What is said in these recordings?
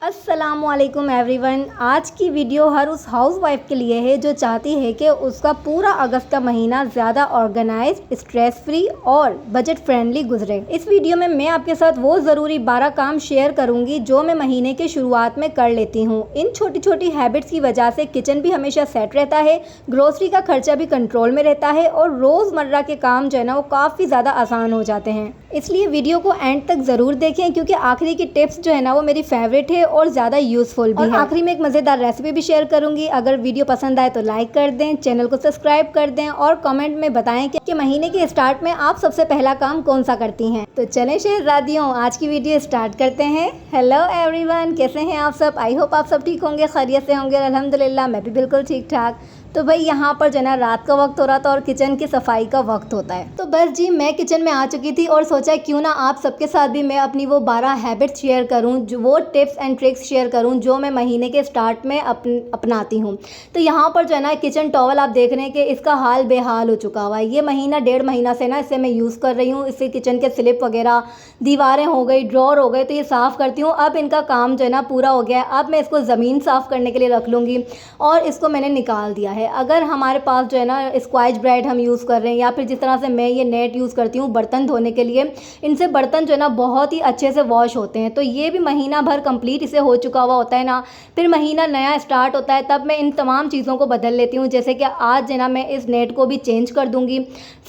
अस्सलामुअलैकुम एवरीवन। आज की वीडियो हर उस हाउसवाइफ के लिए है जो चाहती है कि उसका पूरा अगस्त का महीना ज़्यादा ऑर्गेनाइज्ड, स्ट्रेस फ्री और बजट फ्रेंडली गुजरे। इस वीडियो में मैं आपके साथ वो ज़रूरी 12 काम शेयर करूंगी जो मैं महीने के शुरुआत में कर लेती हूँ। इन छोटी छोटी हैबिट्स की वजह से किचन भी हमेशा सेट रहता है, ग्रोसरी का खर्चा भी कंट्रोल में रहता है और रोज़मर्रा के काम जो है ना वो काफ़ी ज़्यादा आसान हो जाते हैं। इसलिए वीडियो को एंड तक ज़रूर देखें क्योंकि आखिरी की टिप्स जो है ना वो मेरी फेवरेट है और ज़्यादा यूज़फुल भी है। आखिरी में एक मज़ेदार रेसिपी भी शेयर करूंगी। अगर वीडियो पसंद आए तो लाइक कर दें, चैनल को सब्सक्राइब कर दें और कमेंट में बताएं कि महीने के स्टार्ट में आप सबसे पहला काम कौन सा करती हैं। तो चलें शहज़ादियों, आज की वीडियो स्टार्ट करते हैं। हेलो एवरीवन, कैसे हैं आप सब? आई होप आप सब ठीक होंगे, खैरियत से होंगे। अल्हम्दुलिल्लाह मैं भी बिल्कुल ठीक ठाक। तो भाई यहाँ पर जो है ना रात का वक्त हो रहा था और किचन की सफाई का वक्त होता है। तो बस जी मैं किचन में आ चुकी थी और सोचा क्यों ना आप सबके साथ भी मैं अपनी वो 12 हैबिट्स शेयर करूँ, जो वो टिप्स एंड ट्रिक्स शेयर करूँ जो मैं महीने के स्टार्ट में अपनाती हूँ। तो यहाँ पर जो है ना किचन टॉवल आप देख रहे हैं कि इसका हाल बेहाल हो चुका हुआ है। ये महीना 1.5 महीना से ना इसे मैं यूज़ कर रही हूँ। इससे किचन के स्लिप वगैरह, दीवारें हो गई, ड्रॉर हो गए, तो ये साफ़ करती हूँ। अब इनका काम जो है ना पूरा हो गया है। अब मैं इसको ज़मीन साफ़ करने के लिए रख लूँगी और इसको मैंने निकाल दिया है। अगर हमारे पास जो है ना स्क्वाच ब्राइट हम यूज़ कर रहे हैं या फिर जिस तरह से मैं ये नेट यूज़ करती हूँ बर्तन धोने के लिए, इनसे बर्तन जो है ना बहुत ही अच्छे से वॉश होते हैं। तो ये भी महीना भर कंप्लीट इसे हो चुका हुआ होता है ना, फिर महीना नया स्टार्ट होता है, तब मैं इन तमाम चीज़ों को बदल लेती हूँ। जैसे कि आज जो ना मैं इस नेट को भी चेंज कर दूँगी।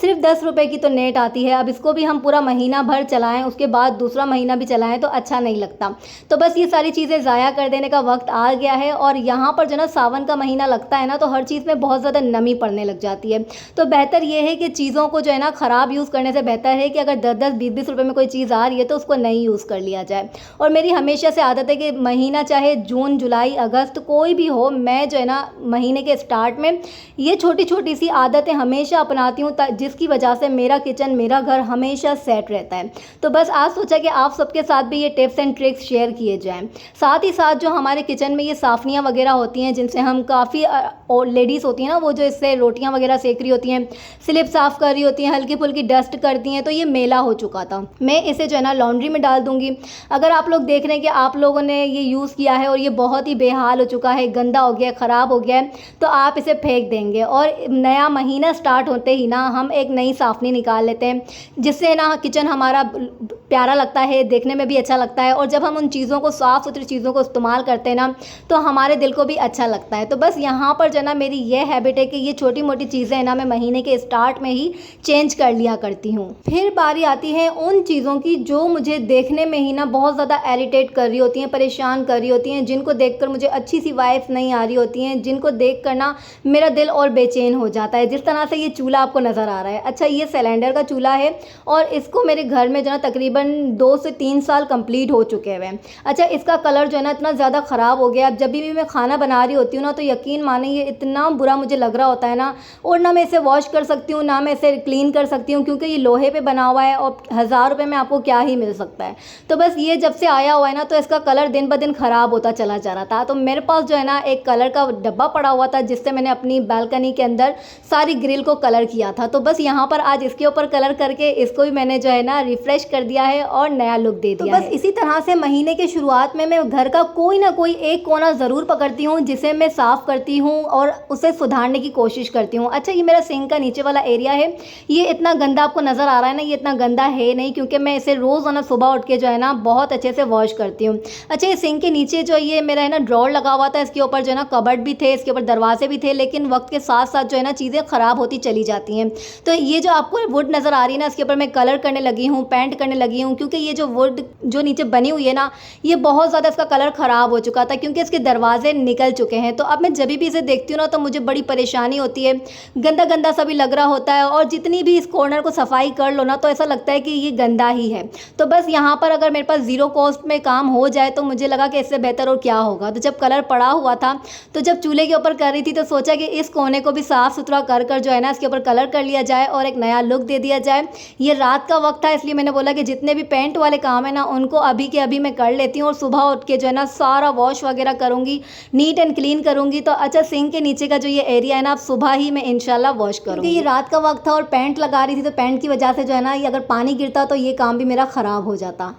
सिर्फ 10 रुपये की तो नेट आती है। अब इसको भी हम पूरा महीना भर चलाएँ, उसके बाद दूसरा महीना भी चलाएँ तो अच्छा नहीं लगता। तो बस ये सारी चीज़ें ज़ाया कर देने का वक्त आ गया है। और यहाँ पर जो ना सावन का महीना लगता है ना तो हर चीज़ में बहुत ज़्यादा नमी पड़ने लग जाती है। तो बेहतर ये है कि चीज़ों को जो है ना ख़राब यूज़ करने से बेहतर है कि अगर 10-10, 20-20 रुपए में कोई चीज़ आ रही है तो उसको नहीं यूज़ कर लिया जाए। और मेरी हमेशा से आदत है कि महीना चाहे जून, जुलाई, अगस्त कोई भी हो, मैं जो है ना महीने के स्टार्ट में ये छोटी छोटी सी आदतें हमेशा अपनाती हूँ जिसकी वजह से मेरा किचन, मेरा घर हमेशा सेट रहता है। तो बस आज सोचा कि आप सबके साथ भी ये टिप्स एंड ट्रिक्स शेयर किए जाएँ। साथ ही साथ जो हमारे किचन में ये साफनियाँ वगैरह होती हैं जिनसे हम काफ़ी और लेडीज़ होती हैं ना वो जो इससे रोटियां वगैरह सेक रही होती हैं, स्लिप साफ़ कर रही होती हैं, हल्की फुल्की डस्ट करती हैं, तो ये मेला हो चुका था। मैं इसे जो है ना लॉन्ड्री में डाल दूंगी। अगर आप लोग देख रहे हैं कि आप लोगों ने ये यूज़ किया है और ये बहुत ही बेहाल हो चुका है, गंदा हो गया है, ख़राब हो गया है, तो आप इसे फेंक देंगे। और नया महीना स्टार्ट होते ही ना हम एक नई साफ़नी निकाल लेते हैं जिससे ना किचन हमारा प्यारा लगता है, देखने में भी अच्छा लगता है। और जब हम उन चीज़ों को, साफ़ सुथरी चीज़ों को इस्तेमाल करते हैं ना तो हमारे दिल को भी अच्छा लगता है। तो बस यहाँ पर जो है ना मेरी ये हैबिट है कि ये छोटी मोटी चीज़ें ना मैं महीने के स्टार्ट में ही चेंज कर लिया करती हूँ। फिर बारी आती है उन चीज़ों की जो मुझे देखने में ही ना बहुत ज़्यादा इरिटेट कर रही होती हैं, परेशान कर रही होती हैं, जिनको देखकर मुझे अच्छी सी वाइब्स नहीं आ रही होती हैं, जिनको देखकर ना मेरा दिल और बेचैन हो जाता है। जिस तरह से ये चूल्हा आपको नज़र आ रहा है, अच्छा ये सिलेंडर का चूल्हा है और इसको मेरे घर में जो है तकरीबन 2 से 3 साल कंप्लीट हो चुके हुए हैं। अच्छा इसका कलर जो है ना इतना ज़्यादा ख़राब हो गया। अब जब भी मैं खाना बना रही होती हूँ ना तो यकीन माने ये इतना बुरा मुझे लग रहा होता है ना, और ना मैं इसे वॉश कर सकती हूँ ना मैं इसे क्लीन कर सकती हूँ क्योंकि ये लोहे पे बना हुआ है और 1000 रुपये में आपको क्या ही मिल सकता है। तो बस ये जब से आया हुआ है ना तो इसका कलर दिन ब दिन ख़राब होता चला जा रहा था। तो मेरे पास जो है ना एक कलर का डब्बा पड़ा हुआ था जिससे मैंने अपनी बालकनी के अंदर सारी ग्रिल को कलर किया था। तो बस यहाँ पर आज इसके ऊपर कलर करके इसको भी मैंने जो है ना रिफ्रेश कर दिया है और नया लुक दे दिया है। तो बस इसी तरह से महीने के शुरुआत में मैं घर का कोई ना कोई एक कोना ज़रूर पकड़ती हूँ जिसे मैं साफ़ करती हूँ और उसे सुधारने की कोशिश करती हूँ। अच्छा ये मेरा सिंक का नीचे वाला एरिया है, ये इतना गंदा आपको नज़र आ रहा है ना, ये इतना गंदा है नहीं क्योंकि मैं इसे रोज़ाना सुबह उठ के जो है ना बहुत अच्छे से वॉश करती हूँ। अच्छा ये सिंक के नीचे जो ये मेरा है ना ड्रॉर लगा हुआ था, इसके ऊपर जो है ना कबर्ड भी थे, इसके ऊपर दरवाजे भी थे, लेकिन वक्त के साथ साथ जो है ना चीज़ें ख़राब होती चली जाती हैं। तो ये जो आपको वुड नज़र आ रही है ना इसके ऊपर मैं कलर करने लगी हूँ, पेंट करने लगी हूँ क्योंकि ये जो वुड जो नीचे बनी हुई है ना ये बहुत ज़्यादा इसका कलर ख़राब हो चुका था क्योंकि इसके दरवाजे निकल चुके हैं। तो अब मैं जब भी इसे देखती हूँ ना तो मुझे बड़ी परेशानी होती है, गंदा गंदा सा भी लग रहा होता है और जितनी भी इस कॉर्नर को सफाई कर लो ना तो ऐसा लगता है कि ये गंदा ही है। तो बस यहाँ पर अगर मेरे पास ज़ीरो कॉस्ट में काम हो जाए तो मुझे लगा कि इससे बेहतर और क्या होगा। तो जब कलर पड़ा हुआ था तो जब चूल्हे के ऊपर कर रही थी तो सोचा कि इस कोने को भी साफ़ सुथरा कर कर जो है ना इसके ऊपर कलर कर लिया जाए और एक नया लुक दे दिया जाए। ये रात का वक्त था इसलिए मैंने बोला कि जितने भी पेंट वाले काम है ना उनको अभी के अभी मैं कर लेती हूँ और सुबह उठ के जो है ना सारा वॉश वगैरह करूँगी, नीट एंड क्लीन करूँगी। तो अच्छा सिंक के नीचे का जो ये एरिया है ना आप सुबह ही मैं इंशाल्लाह वॉश करूँगी। ये रात का वक्त था और पेंट लगा रही थी तो पेंट की वजह से जो है ना ये अगर पानी गिरता तो ये काम भी मेरा ख़राब हो जाता।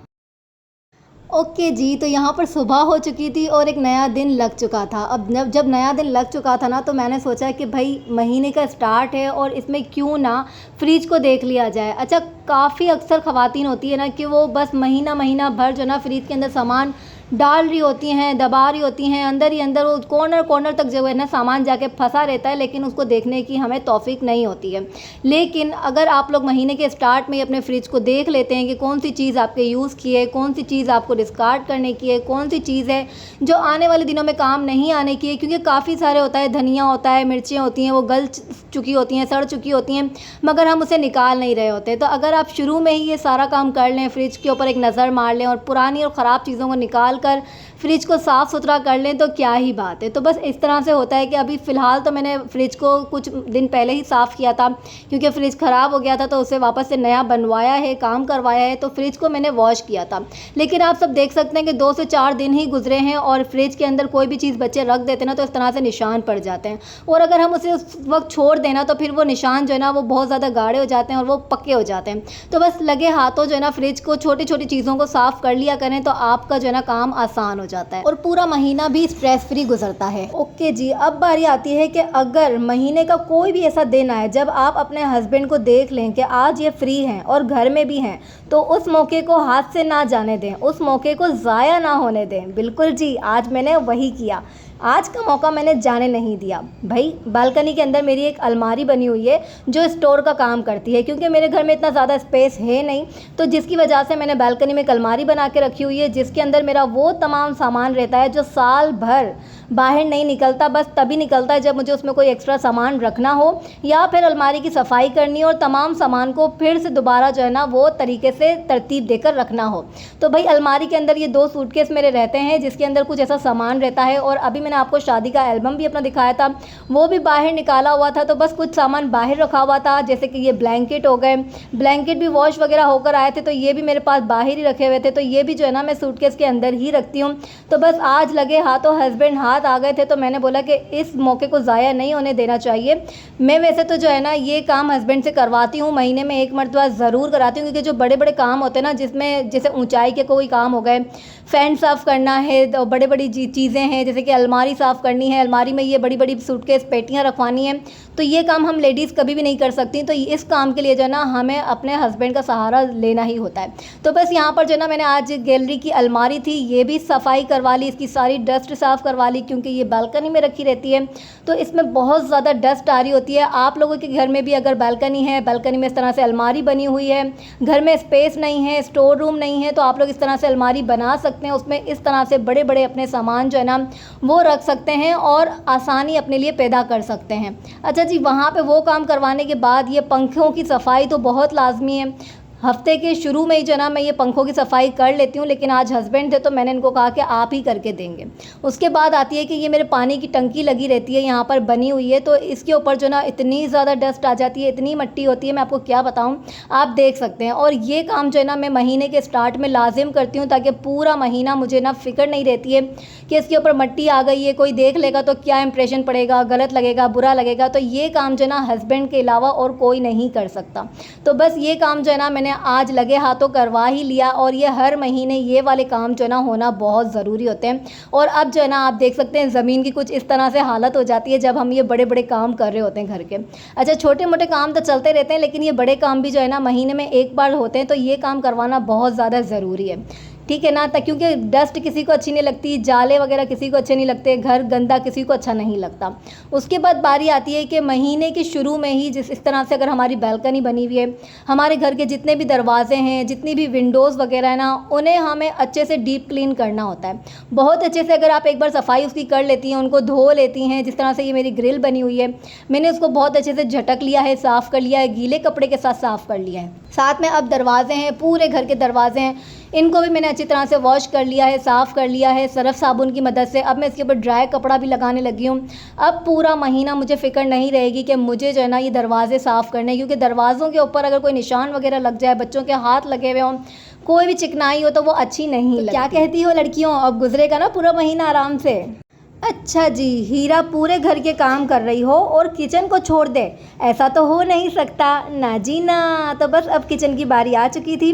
ओके जी, तो यहाँ पर सुबह हो चुकी थी और एक नया दिन लग चुका था। अब जब नया दिन लग चुका था ना, तो मैंने सोचा कि भाई महीने का स्टार्ट है और इसमें क्यों ना फ्रिज को देख लिया जाए। अच्छा, काफ़ी अक्सर ख़वातीन होती है ना कि वो बस महीना महीना भर जो है ना फ्रिज के अंदर सामान डाल रही होती हैं, दबा रही होती हैं, अंदर ही अंदर वो कॉर्नर कॉर्नर तक जो है ना सामान जाके फंसा रहता है, लेकिन उसको देखने की हमें तौफीक नहीं होती है। लेकिन अगर आप लोग महीने के स्टार्ट में ही अपने फ्रिज को देख लेते हैं कि कौन सी चीज़ आपके यूज़ की है, कौन सी चीज़ आपको डिस्कार्ड करने की है, कौन सी चीज़ है जो आने वाले दिनों में काम नहीं आने की है, क्योंकि काफ़ी सारे होता है, धनिया होता है, मिर्चें होती हैं, वो गल चुकी होती हैं, सड़ चुकी होती हैं, मगर हम उसे निकाल नहीं रहे होते। तो अगर आप शुरू में ही ये सारा काम कर लें, फ्रिज के ऊपर एक नज़र मार लें और पुरानी और ख़राब चीज़ों को निकाल कर फ्रिज को साफ़ सुथरा कर लें, तो क्या ही बात है। तो बस इस तरह से होता है कि अभी फ़िलहाल तो मैंने फ्रिज को कुछ दिन पहले ही साफ़ किया था, क्योंकि फ्रिज ख़राब हो गया था, तो उसे वापस से नया बनवाया है, काम करवाया है, तो फ्रिज को मैंने वॉश किया था। लेकिन आप सब देख सकते हैं कि 2 से 4 दिन ही गुजरे हैं और फ्रिज के अंदर कोई भी चीज़ बच्चे रख देते हैं ना, तो इस तरह से निशान पड़ जाते हैं, और अगर हम उसे उस वक्त छोड़ देना तो फिर वो निशान जो है ना वो बहुत ज़्यादा गाढ़े हो जाते हैं और वो पक्के हो जाते हैं। तो बस लगे हाथों जो है ना फ्रिज को छोटी छोटी चीज़ों को साफ़ कर लिया करें, तो आपका जो है ना काम आसान हो जाता है और पूरा महीना भी स्ट्रेस फ्री गुजरता है। ओके जी, अब बारी आती है कि अगर महीने का कोई भी ऐसा दिन आए जब आप अपने हस्बैंड को देख लें कि आज ये फ्री हैं और घर में भी हैं, तो उस मौके को हाथ से ना जाने दें, उस मौके को ज़ाया ना होने दें। बिल्कुल जी, आज मैंने वही किया। आज का मौका मैंने जाने नहीं दिया। भाई, बालकनी के अंदर मेरी एक अलमारी बनी हुई है जो स्टोर का काम करती है, क्योंकि मेरे घर में इतना ज़्यादा स्पेस है नहीं, तो जिसकी वजह से मैंने बालकनी में एक अलमारी बना के रखी हुई है, जिसके अंदर मेरा वो तमाम सामान रहता है जो साल भर बाहर नहीं निकलता, बस तभी निकलता है जब मुझे उसमें कोई एक्स्ट्रा सामान रखना हो या फिर अलमारी की सफाई करनी हो और तमाम सामान को फिर से दोबारा जो है ना वो तरीके से तरतीब देकर रखना हो। तो भाई, अलमारी के अंदर ये 2 सूटकेस मेरे रहते हैं जिसके अंदर कुछ ऐसा सामान रहता है, और अभी मैंने आपको शादी का एल्बम भी अपना दिखाया था, वो भी बाहर निकाला हुआ था, तो बस कुछ सामान बाहर रखा हुआ था, जैसे कि ये ब्लैंकेट हो गए, ब्लैंकेट भी वॉश वगैरह होकर आए थे, तो ये भी मेरे पास बाहर ही रखे हुए थे, तो ये भी जो है ना मैं सूटकेस के अंदर ही रखती हूँ। तो बस आज लगे हाथों हस्बैंड हाथ आ गए थे, तो मैंने बोला कि इस मौके को ज़ाया नहीं होने देना चाहिए। मैं वैसे तो जो है ना ये काम हस्बैंड से करवाती हूँ, महीने में 1 मरतबा ज़रूर कराती हूँ, क्योंकि जो बड़े बड़े काम होते हैं ना, जिसमें जैसे ऊंचाई के कोई काम हो गए, फ़ैन साफ़ करना है, तो बड़े बड़ी चीज़ें हैं, जैसे कि अलमारी साफ़ करनी है, अलमारी में ये बड़ी बड़ी सूटकेस पेटियाँ रखवानी है, तो ये काम हम लेडीज़ कभी भी नहीं कर सकती। तो इस काम के लिए जो है ना हमें अपने हस्बैंड का सहारा लेना ही होता है। तो बस यहाँ पर जो है ना मैंने आज गैलरी की अलमारी थी, ये भी सफाई करवा ली, इसकी सारी डस्ट साफ़ करवा ली, क्योंकि ये बालकनी में रखी रहती है, तो इसमें बहुत ज़्यादा डस्ट आ रही होती है। आप लोगों के घर में भी अगर बालकनी है, बालकनी में इस तरह से अलमारी बनी हुई है, घर में स्पेस नहीं है, स्टोर रूम नहीं है, तो आप लोग इस तरह से अलमारी बना सकते हैं, उसमें इस तरह से बड़े बड़े अपने सामान जो है ना वो रख सकते हैं और आसानी अपने लिए पैदा कर सकते हैं। अच्छा जी, वहाँ पे वो काम करवाने के बाद ये पंखों की सफाई तो बहुत लाजमी है। हफ्ते के शुरू में ही जो है ना मैं ये पंखों की सफाई कर लेती हूँ, लेकिन आज हस्बैंड थे तो मैंने इनको कहा कि आप ही करके देंगे। उसके बाद आती है कि ये मेरे पानी की टंकी लगी रहती है, यहाँ पर बनी हुई है, तो इसके ऊपर जो ना इतनी ज़्यादा डस्ट आ जाती है, इतनी मिट्टी होती है, मैं आपको क्या बताऊँ, आप देख सकते हैं। और ये काम जो है ना मैं महीने के स्टार्ट में लाजिम करती हूँ, ताकि पूरा महीना मुझे ना फ़िक्र नहीं रहती है कि इसके ऊपर मिट्टी आ गई है, कोई देख लेगा तो क्या इंप्रेशन पड़ेगा, गलत लगेगा, बुरा लगेगा। तो ये काम जो है ना हस्बैंड के अलावा और कोई नहीं कर सकता। तो बस ये काम जो है ना मैंने आज लगे हाथों करवा ही लिया, और ये हर महीने ये वाले काम जो है ना होना बहुत ज़रूरी होते हैं। और अब जो है ना आप देख सकते हैं ज़मीन की कुछ इस तरह से हालत हो जाती है जब हम ये बड़े बड़े काम कर रहे होते हैं घर के। अच्छा, छोटे मोटे काम तो चलते रहते हैं, लेकिन ये बड़े काम भी जो है ना महीने में 1 बार होते हैं, तो ये काम करवाना बहुत ज़्यादा ज़रूरी है, ठीक है ना। क्योंकि डस्ट किसी को अच्छी नहीं लगती, जाले वगैरह किसी को अच्छे नहीं लगते, घर गंदा किसी को अच्छा नहीं लगता। उसके बाद बारी आती है कि महीने के शुरू में ही इस तरह से अगर हमारी बालकनी बनी हुई है, हमारे घर के जितने भी दरवाजे हैं, जितनी भी विंडोज़ वगैरह है ना, उन्हें हमें अच्छे से डीप क्लीन करना होता है। बहुत अच्छे से अगर आप एक बार सफाई उसकी कर लेती हैं, उनको धो लेती हैं, जिस तरह से ये मेरी ग्रिल बनी हुई है, मैंने उसको बहुत अच्छे से झटक लिया है, साफ़ कर लिया है, गीले कपड़े के साथ साफ़ कर लिया है। साथ में अब दरवाजे हैं, पूरे घर के दरवाजे हैं, इनको भी मैंने अच्छी तरह से वॉश कर लिया है, साफ़ कर लिया है सरफ़ साबुन की मदद से। अब मैं इसके ऊपर ड्राई कपड़ा भी लगाने लगी हूँ। अब पूरा महीना मुझे फ़िक्र नहीं रहेगी कि मुझे जो है ना ये दरवाजे साफ़ करने, क्योंकि दरवाज़ों के ऊपर अगर कोई निशान वगैरह लग जाए, बच्चों के हाथ लगे हुए हों, कोई भी चिकनाई हो, तो वो अच्छी नहीं लगती। क्या कहती हो लड़कियों, अब गुजरेगा ना पूरा महीना आराम से। अच्छा जी, हीरा पूरे घर के काम कर रही हो और किचन को छोड़ दे, ऐसा तो हो नहीं सकता ना जी ना। तो बस अब किचन की बारी आ चुकी थी।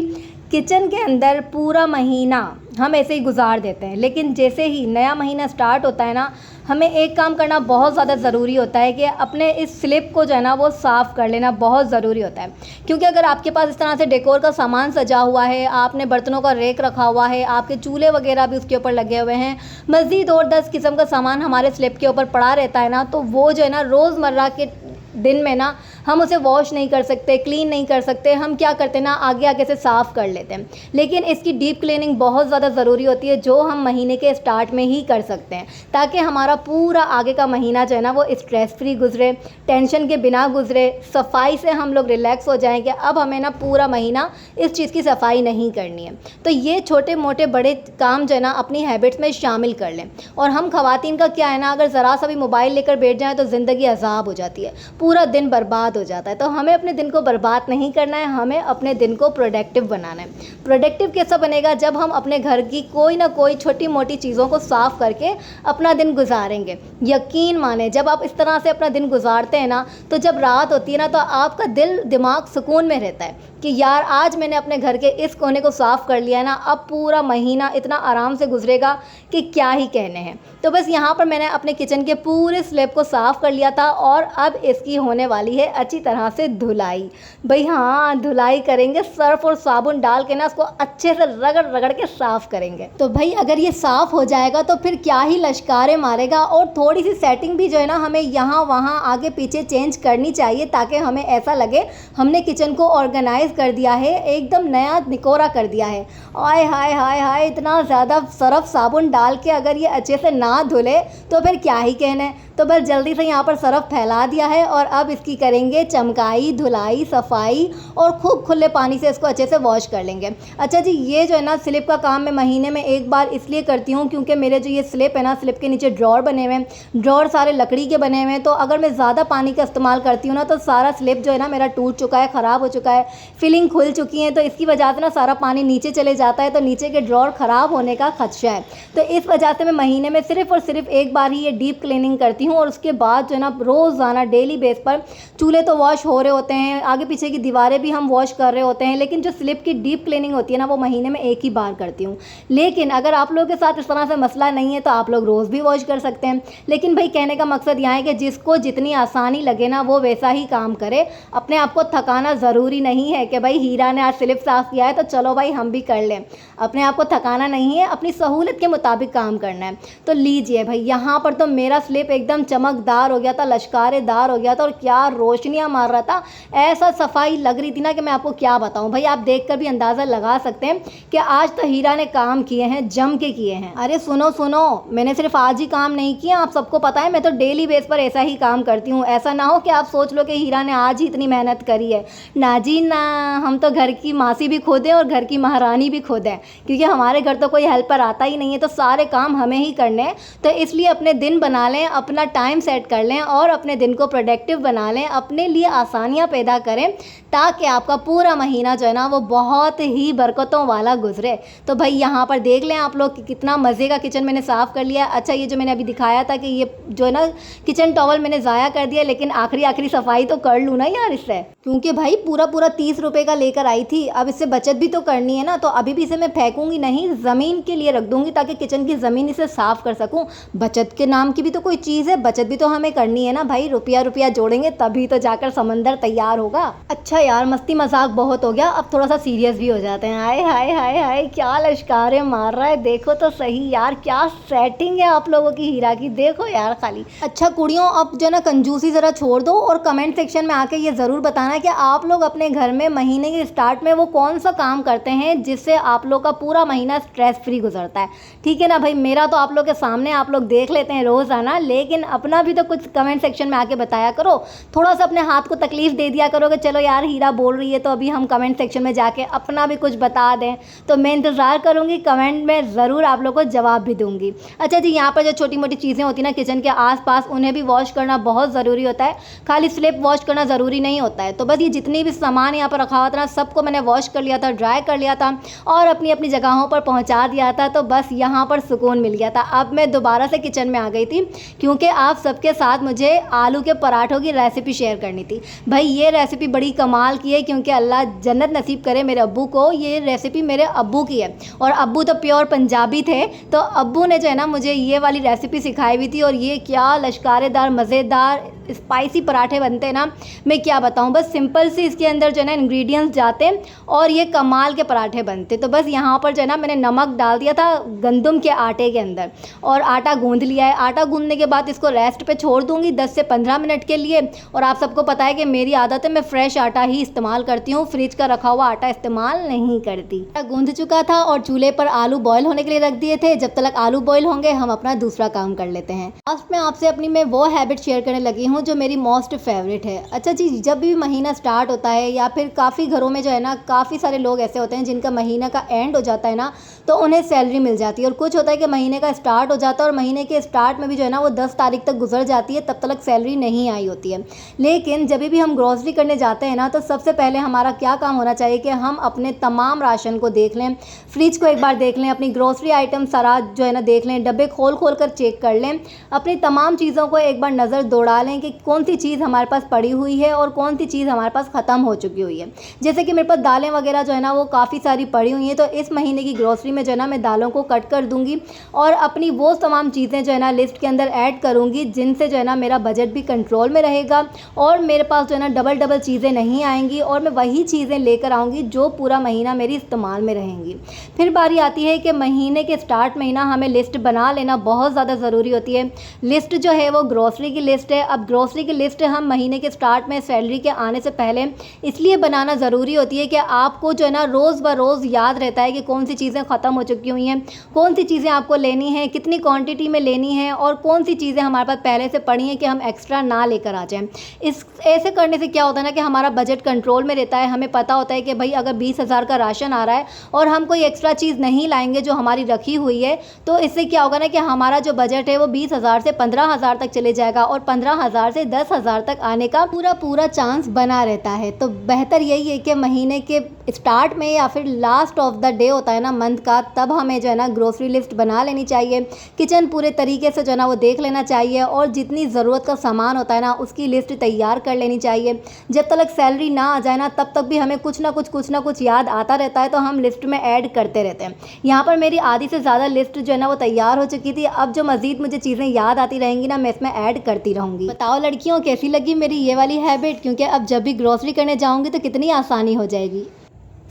किचन के अंदर पूरा महीना हम ऐसे ही गुजार देते हैं। लेकिन जैसे ही नया महीना स्टार्ट होता है ना, हमें एक काम करना बहुत ज़्यादा ज़रूरी होता है कि अपने इस स्लिप को जो है ना वो साफ़ कर लेना बहुत ज़रूरी होता है। क्योंकि अगर आपके पास इस तरह से डेकोर का सामान सजा हुआ है, आपने बर्तनों का रेक रखा हुआ है, आपके चूल्हे वगैरह भी उसके ऊपर लगे हुए हैं, मज़ीद और 10 किस्म का सामान हमारे स्लिप के ऊपर पड़ा रहता है ना, तो वो जो है ना रोज़मर्रा के दिन में ना हम उसे वॉश नहीं कर सकते, क्लीन नहीं कर सकते। हम क्या करते हैं ना, आगे आगे से साफ़ कर लेते हैं। लेकिन इसकी डीप क्लीनिंग बहुत ज़्यादा ज़रूरी होती है, जो हम महीने के स्टार्ट में ही कर सकते हैं, ताकि हमारा पूरा आगे का महीना जो है ना वो स्ट्रेस फ्री गुजरे, टेंशन के बिना गुजरे, सफाई से हम लोग रिलैक्स हो जाएं कि अब हमें ना पूरा महीना इस चीज़ की सफाई नहीं करनी है। तो ये छोटे मोटे बड़े काम जो है ना अपनी हैबिट्स में शामिल कर लें। और हम ख़वातीन का क्या है ना, अगर ज़रा सा भी मोबाइल लेकर बैठ जाएँ तो ज़िंदगी अज़ाब हो जाती है, पूरा दिन बर्बाद हो जाता है। तो हमें अपने दिन को बर्बाद नहीं करना है, हमें अपने दिन को प्रोडक्टिव बनाना है। प्रोडक्टिव कैसा बनेगा, जब हम अपने घर की कोई ना कोई छोटी मोटी चीज़ों को साफ़ करके अपना दिन गुजारेंगे। यकीन माने, जब आप इस तरह से अपना दिन गुजारते हैं ना, तो जब रात होती है ना, तो आपका दिल दिमाग सुकून में रहता है कि यार आज मैंने अपने घर के इस कोने को साफ़ कर लिया है ना, अब पूरा महीना इतना आराम से गुजरेगा कि क्या ही कहने हैं। तो बस यहाँ पर मैंने अपने किचन के पूरे स्लैब को साफ़ कर लिया था और अब इसकी होने वाली है अच्छी तरह से धुलाई। भाई हाँ, धुलाई करेंगे, सर्फ और साबुन डाल के ना उसको अच्छे से रगड़ रगड़ के साफ़ करेंगे। तो भाई अगर ये साफ़ हो जाएगा तो फिर क्या ही लश्कारे मारेगा। और थोड़ी सी सेटिंग भी जो है ना हमें यहाँ वहाँ आगे पीछे चेंज करनी चाहिए, ताकि हमें ऐसा लगे हमने किचन को ऑर्गेनाइज कर दिया है, एकदम नया निकोरा कर दिया है। आय हाय हाय हाय, इतना ज़्यादा सर्फ साबुन डाल के अगर ये अच्छे से ना धुले तो फिर क्या ही कहने। तो बस जल्दी से यहाँ पर सर्फ फैला दिया है और अब इसकी करेंगे चमकाई, धुलाई, सफाई और खूब खुले पानी से इसको अच्छे से वॉश कर लेंगे। अच्छा जी, ये जो है ना स्लिप का काम मैं महीने में एक बार इसलिए करती हूँ क्योंकि मेरे जो ये स्लिप है ना, स्लिप के नीचे ड्रॉर बने हुए हैं, ड्रॉर सारे लकड़ी के बने हुए हैं। तो अगर मैं ज़्यादा पानी का इस्तेमाल करती हूँ ना, तो सारा स्लिप जो है ना मेरा टूट चुका है, ख़राब हो चुका है, फिलिंग खुल चुकी है। तो इसकी वजह से ना सारा पानी नीचे चले जाता है, तो नीचे के ड्रॉर ख़राब होने का खदशा है। तो इस वजह से मैं महीने में सिर्फ़ और सिर्फ एक बार ही ये डीप क्लीनिंग करती हूँ। और उसके बाद जो है ना रोज़ाना डेली बेस पर चूल्हे तो वॉश हो रहे होते हैं, आगे पीछे की दीवारें भी हम वॉश कर रहे होते हैं, लेकिन जो स्लिप की डीप क्लीनिंग होती है ना वो महीने में एक ही बार करती हूँ। लेकिन अगर आप लोगों के साथ इस तरह से मसला नहीं है तो आप लोग रोज़ भी वॉश कर सकते हैं। लेकिन भाई कहने का मकसद यहाँ है कि जिसको जितनी आसानी लगे ना वो वैसा ही काम करे। अपने आप को थकाना ज़रूरी नहीं है कि भाई हीरा ने आज स्लिप साफ़ किया है तो चलो भाई हम भी कर लें। अपने आप को थकाना नहीं है, अपनी सहूलत के मुताबिक काम करना है। तो लीजिए भाई, यहाँ पर तो मेरा स्लिप एकदम चमकदार हो गया था, लश्कारेदार हो गया था और क्या रोशनियाँ मार रहा था, ऐसा सफाई लग रही थी ना कि मैं आपको क्या बताऊँ। भाई आप देखकर भी अंदाज़ा लगा सकते हैं कि आज तो हीरा ने काम किए हैं, जम के किए हैं। अरे सुनो सुनो, मैंने सिर्फ आज ही काम नहीं किया, आप सबको पता है मैं तो डेली बेस पर ऐसा ही काम करती हूँ। ऐसा ना हो कि आप सोच लो कि हीरा ने आज ही इतनी मेहनत करी है। ना जी ना, हम तो घर की मासी भी खुद हैं और घर की महारानी भी खुद हैं, क्योंकि हमारे घर तो कोई हेल्पर आता ही नहीं है, तो सारे काम हमें ही करने हैं। तो इसलिए अपने दिन बना लें, अपना टाइम सेट कर लें और अपने दिन को प्रोडक्टिव बना लें, अपने लिए आसानियाँ पैदा करें, ताकि आपका पूरा महीना जो है ना वो बहुत ही बरकतों वाला गुजरे। तो भाई यहाँ पर देख लें आप लोग कि कितना मज़े का किचन मैंने साफ़ कर लिया। अच्छा, ये जो मैंने अभी दिखाया था कि ये जो है ना किचन टॉवल मैंने ज़ाया कर दिया, लेकिन आखिरी सफाई तो कर लूँ ना यार इससे, क्योंकि भाई पूरा 30 रुपये का लेकर आई थी। अब इससे बचत भी तो करनी है ना, तो अभी भी इसे मैं फेंकूंगी नहीं, ज़मीन के लिए रख दूंगी ताकि किचन की ज़मीन इसे साफ़ कर सकूं। बचत के नाम की भी तो कोई चीज़ है, बचत भी तो हमें करनी है ना भाई। रुपया जोड़ेंगे तभी तो जाकर समंदर तैयार होगा। अच्छा यार, मस्ती मजाक बहुत हो गया, अब थोड़ा सा सीरियस भी हो जाते हैं। हाय हाय हाय हाय, क्या लश्कारे मार रहा है, देखो तो सही यार, क्या सेटिंग है आप लोगों की हीरा की, देखो यार खाली। अच्छा कुड़ियों, अब जो ना कंजूसी ज़रा छोड़ दो और कमेंट सेक्शन में आके ये ज़रूर बताना कि आप लोग अपने घर में महीने के स्टार्ट में वो कौन सा काम करते हैं जिससे आप लोग का पूरा महीना स्ट्रेस फ्री गुजरता है। ठीक है ना भाई, मेरा तो आप लोग के सामने आप लोग देख लेते हैं रोज़ाना, लेकिन अपना भी तो कुछ कमेंट सेक्शन में आके बताया करो। थोड़ा सा अपने हाथ को तकलीफ दे दिया करो कि चलो यार हीरा बोल रही है तो अभी हम कमेंट सेक्शन में जाके अपना भी कुछ बता दें। तो मैं इंतज़ार करूँगी, कमेंट में ज़रूर आप लोग को जवाब भी दूँगी। अच्छा जी, यहाँ पर जो छोटी मोटी चीज़ें होती हैं ना किचन के आसपास, उन्हें भी वॉश करना बहुत ज़रूरी होता है, खाली स्लिप वॉश करना ज़रूरी नहीं होता है। तो बस ये जितनी भी सामान यहाँ पर रखा हुआ था ना, सबको मैंने वॉश कर लिया था, ड्राई कर लिया था और अपनी अपनी जगहों पर पहुँचा दिया था। तो बस यहाँ पर सुकून मिल गया था। अब मैं दोबारा से किचन में आ गई थी क्योंकि आप सबके साथ मुझे आलू के पराठों की रेसिपी शेयर करनी थी। भाई ये रेसिपी बड़ी कमाल की है, क्योंकि अल्लाह जन्नत नसीब करे मेरे अब्बू को, ये रेसिपी मेरे अब्बू की है और अब्बू तो प्योर पंजाबी थे, तो अब्बू ने जो है ना मुझे ये वाली रेसिपी सिखाई हुई थी। और ये क्या लश्कारेदार मज़ेदार स्पाइसी पराठे बनते हैं ना, मैं क्या बताऊं। बस सिंपल सी इसके अंदर जो है ना इंग्रेडिएंट्स जाते हैं और ये कमाल के पराठे बनते। तो बस यहाँ पर जो है ना मैंने नमक डाल दिया था गंदम के आटे के अंदर और आटा गूंद लिया है। आटा गूंदने के बाद इसको रेस्ट पे छोड़ दूंगी 10 से 15 मिनट के लिए। और आप सबको पता है कि मेरी आदत है, मैं फ्रेश आटा ही इस्तेमाल करती हूँ, फ्रिज का रखा हुआ आटा इस्तेमाल नहीं करती। आटा गूंद चुका था और चूल्हे पर आलू बॉयल होने के लिए रख दिए थे। जब तक आलू बॉयल होंगे हम अपना दूसरा काम कर लेते हैं। लास्ट में आपसे अपनी मैं वो हैबिट शेयर करने लगी हूँ जो मेरी मोस्ट फेवरेट है। अच्छा जी, जब भी महीना स्टार्ट होता है या फिर काफ़ी घरों में जो है ना काफ़ी सारे लोग ऐसे होते हैं जिनका महीना का एंड हो जाता है ना, तो उन्हें सैलरी मिल जाती है। और कुछ होता है कि महीने का स्टार्ट हो जाता है और महीने के स्टार्ट में भी जो है ना वो 10 तारीख तक गुजर जाती है, तब तक सैलरी नहीं आई होती है। लेकिन जब भी हम ग्रोसरी करने जाते हैं ना, तो सबसे पहले हमारा क्या काम होना चाहिए कि हम अपने तमाम राशन को देख लें, फ्रिज को एक बार देख लें, अपनी ग्रोसरी आइटम सारा जो है ना देख लें, डब्बे खोल खोल कर चेक कर लें, अपनी तमाम चीज़ों को एक बार नज़र दौड़ा लें कि कौन सी चीज़ हमारे पास पड़ी हुई है और कौन सी चीज़ हमारे पास ख़त्म हो चुकी हुई है। जैसे कि मेरे पास दालें वगैरह जो है ना वो काफ़ी सारी पड़ी हुई हैं, तो इस महीने की ग्रोसरी में जो है ना मैं दालों को कट कर दूंगी और अपनी वो तमाम चीज़ें जो है ना लिस्ट के अंदर ऐड करूंगी, जिनसे जो है ना मेरा बजट भी कंट्रोल में रहेगा और मेरे पास जो है ना डबल डबल चीज़ें नहीं आएंगी और मैं वही चीज़ें लेकर आऊँगी जो पूरा महीना मेरी इस्तेमाल में रहेंगी। फिर बारी आती है कि महीने के स्टार्ट में ही ना हमें लिस्ट बना लेना बहुत ज़्यादा ज़रूरी होती है। लिस्ट जो है वो ग्रोसरी की लिस्ट है। अब ग्रोसरी की लिस्ट हम महीने के स्टार्ट में सैलरी के आने से पहले इसलिए बनाना ज़रूरी होती है कि आपको जो है ना रोज़ ब रोज़ याद रहता है कि कौन सी चीज़ें ख़त्म हो चुकी हुई हैं, कौन सी चीज़ें आपको लेनी है, कितनी क्वांटिटी में लेनी है और कौन सी चीज़ें हमारे पास पहले से पड़ी हैं कि हम एक्स्ट्रा ना लेकर आ जाएं। इस ऐसे करने से क्या होता है ना कि हमारा बजट कंट्रोल में रहता है। हमें पता होता है कि भाई अगर 20,000 का राशन आ रहा है और हम कोई एक्स्ट्रा चीज़ नहीं लाएंगे जो हमारी रखी हुई है, तो इससे क्या होगा ना कि हमारा जो बजट है वो 20,000 से 15,000 तक चले जाएगा और 15,000 से 10,000 तक आने का पूरा चांस बना रहता है। तो बेहतर यही है कि महीने के स्टार्ट में या फिर लास्ट ऑफ द डे होता है ना मंथ का, तब हमें जो है ना ग्रोसरी लिस्ट बना लेनी चाहिए। किचन पूरे तरीके से जो है ना वो देख लेना चाहिए और जितनी ज़रूरत का सामान होता है ना उसकी लिस्ट तैयार कर लेनी चाहिए। जब तक सैलरी ना आ जाए ना तब तक भी हमें कुछ ना कुछ याद आता रहता है, तो हम लिस्ट में ऐड करते रहते हैं। यहाँ पर मेरी आधी से ज़्यादा लिस्ट जो है ना वो तैयार हो चुकी थी। अब जो मज़ीद मुझे चीज़ें याद आती रहेंगी ना मैं इसमें ऐड करती रहूँगी। बताओ लड़कियों कैसी लगी मेरी ये वाली हैबिट, क्योंकि अब जब भी ग्रोसरी करने जाऊँगी तो कितनी आसानी हो जाएगी।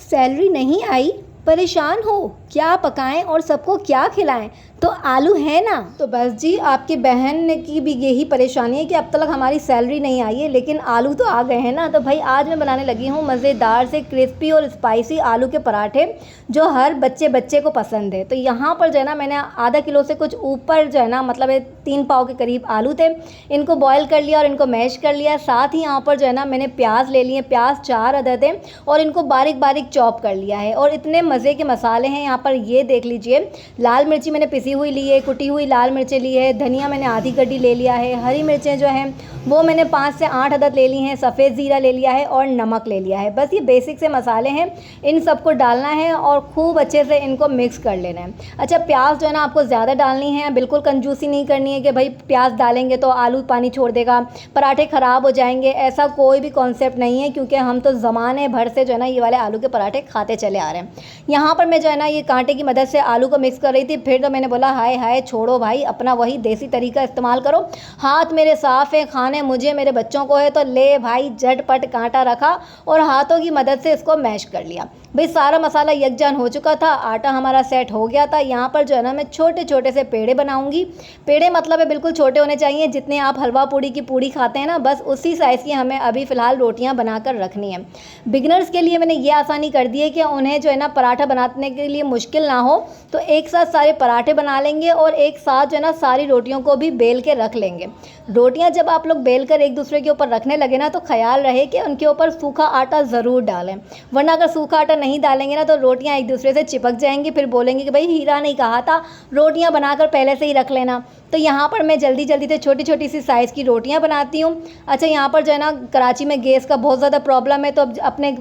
सैलरी नहीं आई, परेशान हो, क्या पकाएं और सबको क्या खिलाएं, तो आलू है ना। तो बस जी, आपकी बहन की भी यही परेशानी है कि अब तक हमारी सैलरी नहीं आई है लेकिन आलू तो आ गए हैं ना। तो भाई आज मैं बनाने लगी हूँ मज़ेदार से क्रिस्पी और स्पाइसी आलू के पराठे जो हर बच्चे को पसंद है। तो यहाँ पर जो है ना मैंने आधा किलो से कुछ ऊपर जो है ना मतलब 3 पाव के करीब आलू थे, इनको बॉयल कर लिया और इनको मैश कर लिया। साथ ही यहाँ पर जो है ना मैंने प्याज ले लिए, प्याज 4 अदद है और इनको बारीक बारीक चॉप कर लिया है। और इतने मज़े के मसाले हैं यहाँ पर, ये देख लीजिए। लाल मिर्ची मैंने पिसी हुई ली है, कुटी हुई लाल मिर्चें ली है, धनिया मैंने आधी गड्डी ले लिया है, हरी मिर्चें जो हैं वो मैंने 5 से 8 अदद ले ली हैं, सफ़ेद ज़ीरा ले लिया है और नमक ले लिया है। बस ये बेसिक से मसाले हैं, इन सबको डालना है और खूब अच्छे से इनको मिक्स कर लेना है। अच्छा, प्याज जो है ना आपको ज़्यादा डालनी है, बिल्कुल कंजूसी नहीं करनी है कि भाई प्याज डालेंगे तो आलू पानी छोड़ देगा, पराठे ख़राब हो जाएंगे, ऐसा कोई भी कॉन्सेप्ट नहीं है, क्योंकि हम तो ज़माने भर से जो है ना ये वाले आलू के पराठे खाते चले आ रहे हैं। यहाँ पर मैं जो है ना ये कांटे की मदद से आलू को मिक्स कर रही थी। फिर तो मैंने बोला हाय हाय छोड़ो भाई, अपना वही देसी तरीका इस्तेमाल करो, हाथ मेरे साफ़ है, खाने मुझे मेरे बच्चों को है, तो ले भाई झटपट कांटा रखा और हाथों की मदद से इसको मैश कर लिया। भाई सारा मसाला यकजान हो चुका था, आटा हमारा सेट हो गया था। यहाँ पर जो है ना मैं छोटे छोटे से पेड़े बनाऊंगी। पेड़े मतलब है बिल्कुल छोटे होने चाहिए, जितने आप हलवा पूड़ी की पूड़ी खाते हैं ना, बस उसी साइज़ की हमें अभी फ़िलहाल रोटियाँ बनाकर रखनी है। बिगनर्स के लिए मैंने ये आसानी कर दी है कि उन्हें जो है ना पराठा बनाने के लिए मुश्किल ना हो, तो एक साथ सारे पराठे बना लेंगे और एक साथ जो है ना सारी रोटियों को भी बेल के रख लेंगे। रोटियां जब आप लोग बेल कर एक दूसरे के ऊपर रखने लगे ना, तो ख्याल रहे कि उनके ऊपर सूखा आटा ज़रूर डालें, वरना अगर सूखा आटा नहीं डालेंगे ना तो रोटियां एक दूसरे से चिपक जाएंगी, फिर बोलेंगे कि भाई हीरा नहीं कहा था, रोटियां बनाकर पहले से ही रख लेना। तो यहाँ पर मैं जल्दी जल्दी से छोटी छोटी सी साइज़ की रोटियाँ बनाती हूँ। अच्छा, यहाँ पर जो है ना कराची में गैस का बहुत ज़्यादा प्रॉब्लम है, तो अब अपने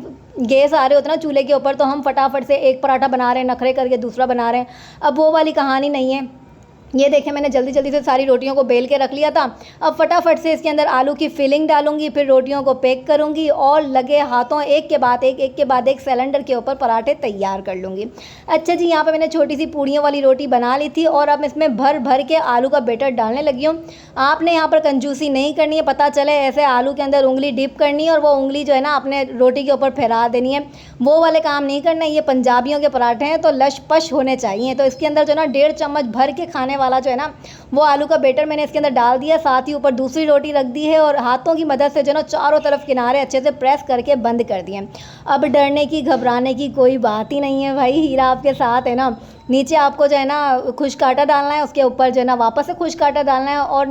गैस आ रहे होते ना चूल्हे के ऊपर, तो हम फटाफट से एक पराठा बना रहे हैं, नखरे करके दूसरा बना रहे हैं। अब वो वाली कहानी नहीं है, ये देखें मैंने जल्दी जल्दी से सारी रोटियों को बेल के रख लिया था। अब फटाफट से इसके अंदर आलू की फिलिंग डालूंगी, फिर रोटियों को पैक करूंगी और लगे हाथों एक के बाद एक सिलेंडर के ऊपर पराठे तैयार कर लूँगी। अच्छा जी, यहाँ पे मैंने छोटी सी पूड़ियों वाली रोटी बना ली थी और अब इसमें भर भर के आलू का बैटर डालने लगी हूँ। आपने यहाँ पर कंजूसी नहीं करनी है, पता चले ऐसे आलू के अंदर उंगली डिप करनी है और वो उंगली जो है ना अपने रोटी के ऊपर फैला देनी है, वो वाले काम नहीं करना है। ये पंजाबियों के पराठे हैं तो लश पश होने चाहिए। तो इसके अंदर जो है ना 1.5 चम्मच भर के खाने वाला जो है ना वो आलू का बैटर मैंने इसके अंदर डाल दिया, साथ ही ऊपर दूसरी रोटी रख दी है और हाथों की मदद से जो है ना चारों तरफ किनारे अच्छे से प्रेस करके बंद कर दिए। अब डरने की घबराने की कोई बात ही नहीं है भाई, हीरा आपके साथ है ना। नीचे आपको जो है ना खुश्क आटा डालना है, उसके ऊपर जो है ना वापस से खुश्क आटा डालना है और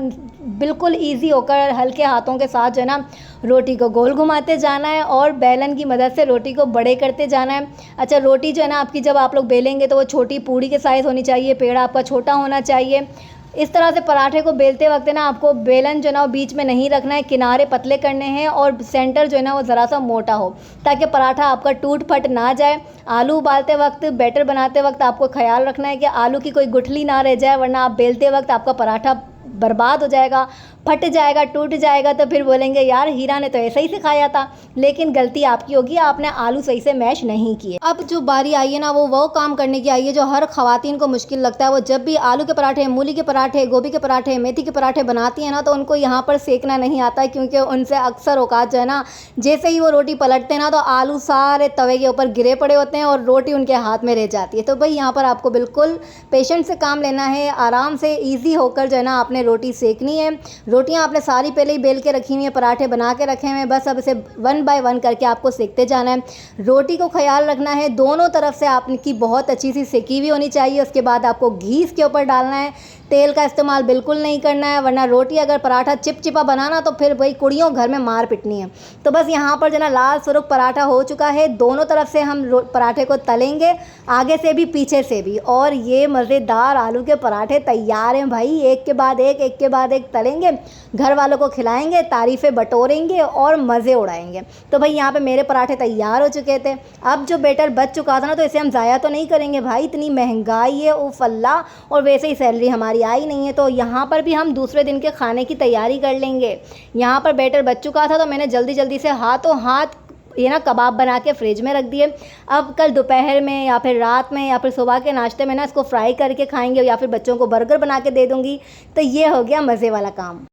बिल्कुल ईजी होकर हल्के हाथों के साथ जो है ना रोटी को गोल घुमाते जाना है और बेलन की मदद से रोटी को बड़े करते जाना है। अच्छा, रोटी जो है ना आपकी जब आप लोग बेलेंगे तो वो छोटी पूड़ी के साइज़ होनी चाहिए, पेड़ा आपका छोटा होना चाहिए। इस तरह से पराठे को बेलते वक्त ना आपको बेलन जो है ना वो बीच में नहीं रखना है, किनारे पतले करने हैं और सेंटर जो है ना वो ज़रा सा मोटा हो ताकि पराठा आपका टूट फट ना जाए। आलू उबालते वक्त, बैटर बनाते वक्त आपको ख्याल रखना है कि आलू की कोई गुठली ना रह जाए, वरना आप बेलते वक्त आपका पराठा बर्बाद हो जाएगा, फट जाएगा, टूट जाएगा। तो फिर बोलेंगे यार हीरा ने तो ऐसा ही सिखाया था, लेकिन गलती आपकी होगी, आपने आलू सही से मैश नहीं किए। अब जो बारी आई है ना वो काम करने की आई है जो हर ख़वातीन को मुश्किल लगता है। वो जब भी आलू के पराठे, मूली के पराठे, गोभी के पराठे, मेथी के पराठे बनाती हैं ना तो उनको यहाँ पर सेकना नहीं आता है, क्योंकि उनसे अक्सर औकात जो है ना जैसे ही वो रोटी पलटते हैं ना तो आलू सारे तवे के ऊपर गिरे पड़े होते हैं और रोटी उनके हाथ में रह जाती है। तो भाई यहाँ पर आपको बिल्कुल पेशेंस से काम लेना है, आराम से ईजी होकर जो है ना आपने रोटी सेकनी है। रोटियां आपने सारी पहले ही बेल के रखी हुई है, पराठे बना के रखे हुए हैं, बस अब इसे 1 बाय 1 करके आपको सेकते जाना है। रोटी को ख्याल रखना है दोनों तरफ से आपकी बहुत अच्छी सी सेकी हुई होनी चाहिए। उसके बाद आपको घी इसके ऊपर डालना है, तेल का इस्तेमाल बिल्कुल नहीं करना है, वरना रोटी अगर पराठा चिपचिपा बनाना तो फिर भाई कुड़ियों घर में मार पिटनी है। तो बस यहाँ पर जो ना लाल सुर्ख पराठा हो चुका है, दोनों तरफ से हम पराठे को तलेंगे, आगे से भी पीछे से भी, और ये मज़ेदार आलू के पराठे तैयार हैं भाई। एक के बाद एक तलेंगे, घर वालों को खिलाएंगे, तारीफ़ें बटोरेंगे और मज़े उड़ाएंगे। तो भाई यहाँ पे मेरे पराठे तैयार हो चुके थे। अब जो बैटर बच चुका था ना तो इसे हम ज़ाया तो नहीं करेंगे भाई, इतनी महंगाई है उफ़ अल्लाह, और वैसे ही सैलरी हमारी आई नहीं है, तो यहाँ पर भी हम दूसरे दिन के खाने की तैयारी कर लेंगे। यहाँ पर बैटर बच चुका था तो मैंने जल्दी जल्दी से हाथों हाथ ये ना कबाब बना के फ्रिज में रख दिए। अब कल दोपहर में या फिर रात में या फिर सुबह के नाश्ते में ना इसको फ्राई करके खाएंगे, या फिर बच्चों को बर्गर बना के दे दूँगी। तो ये हो गया मज़े वाला काम।